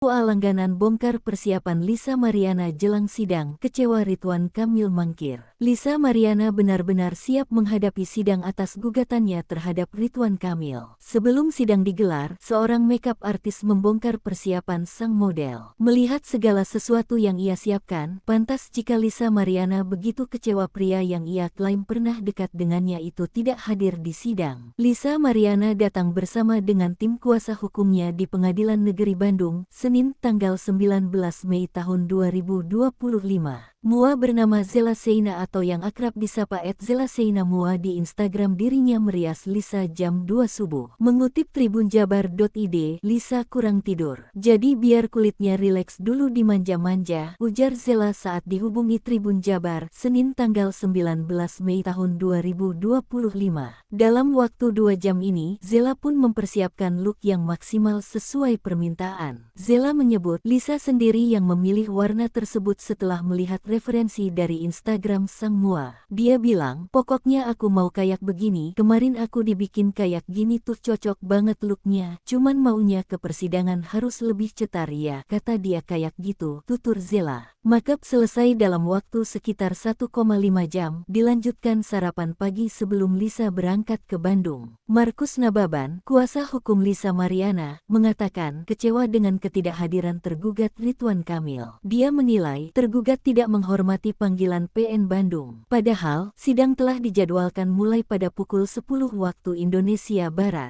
Langganan bongkar persiapan Lisa Mariana jelang sidang, kecewa Ridwan Kamil mangkir. Lisa Mariana benar-benar siap menghadapi sidang atas gugatannya terhadap Ridwan Kamil. Sebelum sidang digelar, seorang makeup artis membongkar persiapan sang model. Melihat segala sesuatu yang ia siapkan, pantas jika Lisa Mariana begitu kecewa pria yang ia klaim pernah dekat dengannya itu tidak hadir di sidang. Lisa Mariana datang bersama dengan tim kuasa hukumnya di Pengadilan Negeri Bandung, Senin tanggal 19 Mei tahun 2025. Mua bernama Zela Seina atau yang akrab disapa @Zela Seina Mua di Instagram dirinya merias Lisa jam 2 subuh. Mengutip tribunjabar.id, Lisa kurang tidur. Jadi biar kulitnya rileks dulu dimanja-manja, ujar Zela saat dihubungi Tribun Jabar, Senin tanggal 19 Mei tahun 2025. Dalam waktu 2 jam ini, Zela pun mempersiapkan look yang maksimal sesuai permintaan. Zela menyebut Lisa sendiri yang memilih warna tersebut setelah melihat referensi dari Instagram sang Mua. Dia bilang, pokoknya aku mau kayak begini, kemarin aku dibikin kayak gini tuh cocok banget looknya, cuman maunya ke persidangan harus lebih cetar ya, kata dia kayak gitu, tutur Zela. Makeup selesai dalam waktu sekitar 1,5 jam, dilanjutkan sarapan pagi sebelum Lisa berangkat ke Bandung. Markus Nababan, kuasa hukum Lisa Mariana, mengatakan kecewa dengan ketidakhadiran tergugat Ridwan Kamil. Dia menilai tergugat tidak menghormati panggilan PN Bandung. Padahal, sidang telah dijadwalkan mulai pada pukul 10 waktu Indonesia Barat.